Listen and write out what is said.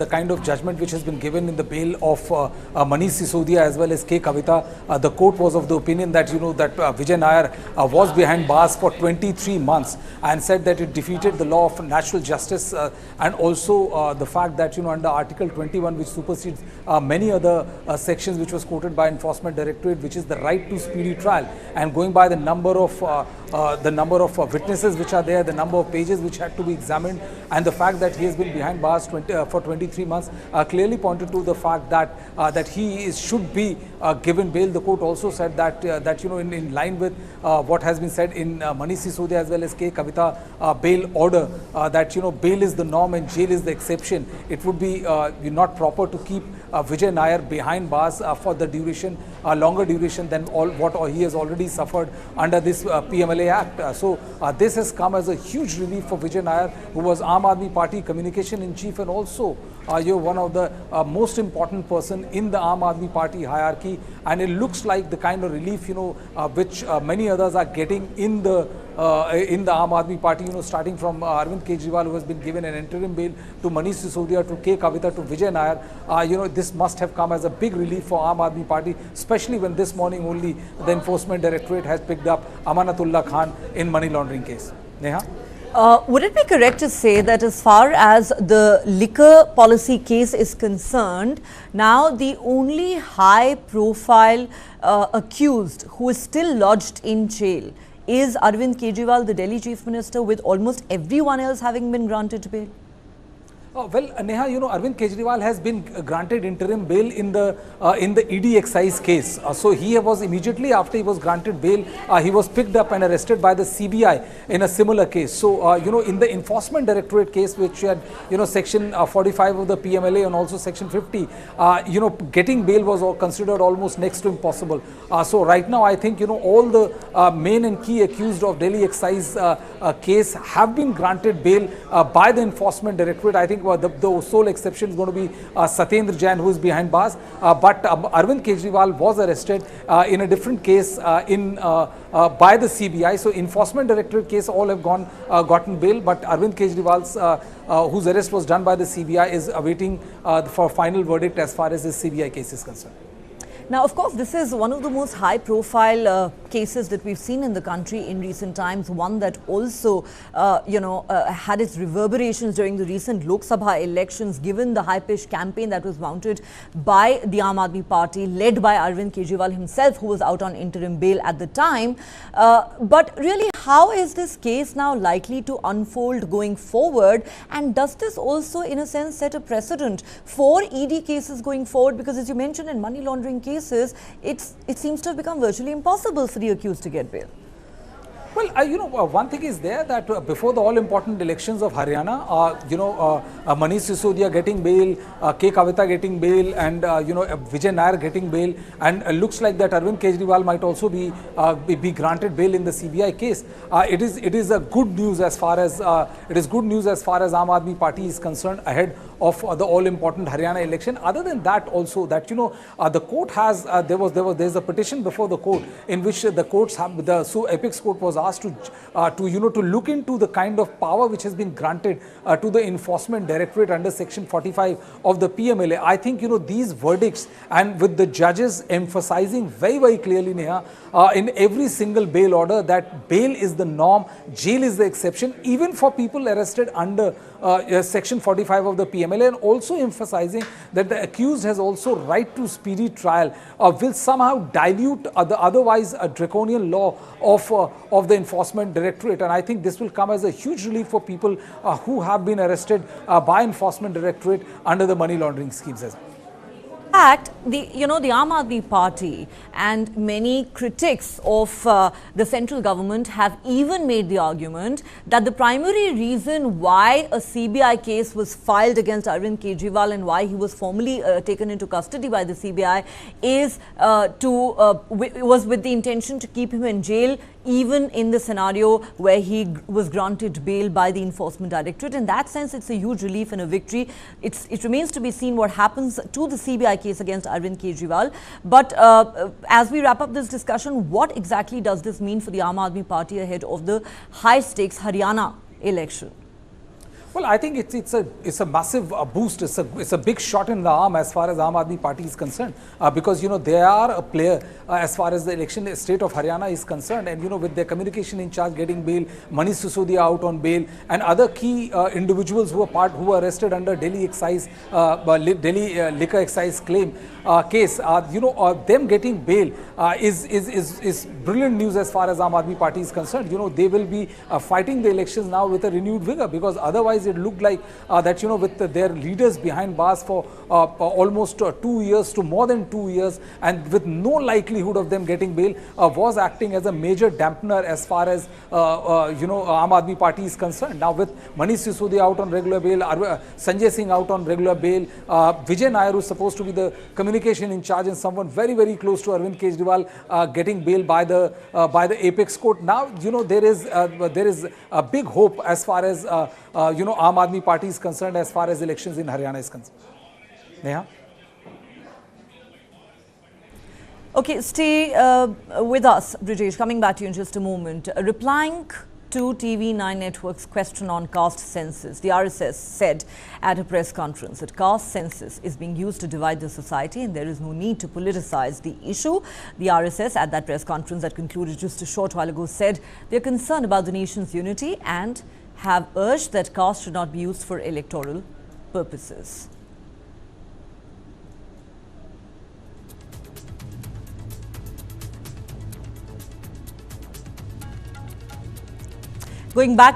the kind of judgment which has been given in the bail of Manish Sisodia as well as K. Kavita. The court was of the opinion that, that Vijay Nair was behind bars for 23 months and said that it defeated the law of natural justice and also the fact that, under Article 21, which supersedes many other sections which was quoted by Enforcement Directorate, which is the right to speedy trial, and going by the number of witnesses which are there, the number of pages which had to be examined, and the fact that he has been behind bars for 23 months clearly pointed to the fact that he should be given bail. The court also said that in line with what has been said in Manish Sisodia as well as K. Kavita bail order, that bail is the norm and jail is the exception. It would be not proper to keep Vijay Nair behind bars for the duration, longer duration than what he has already suffered under this PMLA Act. So this has come as a huge relief for Vijay Nair, who was Aam Aadmi Party communication in chief and also you're one of the most important person in the Aam Aadmi Party hierarchy, and it looks like the kind of relief which many others are getting in the Aam Aadmi Party, starting from Arvind Kejriwal, who has been given an interim bail, to Manish Sisodia, to K. Kavita, to Vijay Nair. This must have come as a big relief for Aam Aadmi Party, especially when this morning only the Enforcement Directorate has picked up Amanatullah Khan in money laundering case. Neha? Would it be correct to say that as far as the liquor policy case is concerned, now the only high profile accused who is still lodged in jail is Arvind Kejriwal, the Delhi Chief Minister, with almost everyone else having been granted bail? Well, Neha, Arvind Kejriwal has been granted interim bail in the ED excise case. So he was immediately after he was granted bail, he was picked up and arrested by the CBI in a similar case. So, in the Enforcement Directorate case, which had, Section 45 of the PMLA and also Section 50, getting bail was considered almost next to impossible. So right now, I think, all the main and key accused of Delhi excise case have been granted bail by the Enforcement Directorate. I think the sole exception is going to be Satyendra Jain, who is behind bars. But Arvind Kejriwal was arrested in a different case by the CBI. So Enforcement Directorate case all have gotten bail, but Arvind Kejriwal's whose arrest was done by the CBI is awaiting for final verdict as far as this CBI case is concerned. Now, of course, this is one of the most high-profile cases that we've seen in the country in recent times, one that also, had its reverberations during the recent Lok Sabha elections, given the high-pitched campaign that was mounted by the Aam Aadmi Party, led by Arvind Kejriwal himself, who was out on interim bail at the time. But really, how is this case now likely to unfold going forward? And does this also, in a sense, set a precedent for ED cases going forward? Because as you mentioned, in money laundering cases, it seems to have become virtually impossible for the accused to get bail. Well, one thing is there that before the all-important elections of Haryana, Manish Sisodia getting bail, K. Kavita getting bail, and Vijay Nair getting bail, and looks like that Arvind Kejriwal might also be granted bail in the CBI case. It is a good news as far as Aam Aadmi Party is concerned ahead of the all-important Haryana election. Other than that, also that the court has there's a petition before the court in which the courts have Apex Court was asked to look into the kind of power which has been granted to the Enforcement Directorate under Section 45 of the PMLA. I think these verdicts, and with the judges emphasizing very, very clearly, Neha, in every single bail order that bail is the norm, jail is the exception, even for people arrested under Section 45 of the PMLA, and also emphasizing that the accused has also right to speedy trial, will somehow dilute the otherwise draconian law of the Enforcement Directorate. And I think this will come as a huge relief for people who have been arrested by Enforcement Directorate under the money laundering schemes as well. In fact, the Aam Aadmi Party and many critics of the central government have even made the argument that the primary reason why a CBI case was filed against Arvind Kejriwal and why he was formally taken into custody by the CBI is was with the intention to keep him in jail, even in the scenario where he was granted bail by the Enforcement Directorate. In that sense, it's a huge relief and a victory. It remains to be seen what happens to the CBI case against Arvind Kejriwal. But as we wrap up this discussion, what exactly does this mean for the Aam Aadmi Party ahead of the high-stakes Haryana election? Well, I think it's a massive boost. It's a big shot in the arm as far as Aam Aadmi Party is concerned, because they are a player as far as the election state of Haryana is concerned, and with their communication in charge getting bail, Manish Sisodia out on bail, and other key individuals who were arrested under Delhi excise, Delhi liquor excise claim case. Them getting bail is brilliant news as far as Aam Aadmi Party is concerned. They will be fighting the elections now with a renewed vigor, because otherwise it looked like that with their leaders behind bars for almost 2 years to more than 2 years, and with no likelihood of them getting bail, was acting as a major dampener as far as Aam Aadmi Party is concerned. Now with Manish Sisodia out on regular bail, Sanjay Singh out on regular bail, Vijay Nair, who is supposed to be the communication in charge and someone very, very close to Arvind Kejriwal, getting bail by the apex court. Now there is a big hope as far as Aam Aadmi Party is concerned, as far as elections in Haryana is concerned. Neha? Okay, stay with us, Brijesh. Coming back to you in just a moment. Replying to TV9 Network's question on caste census, the RSS said at a press conference that caste census is being used to divide the society and there is no need to politicize the issue. The RSS at that press conference that concluded just a short while ago said they're concerned about the nation's unity and have urged that caste should not be used for electoral purposes. Going back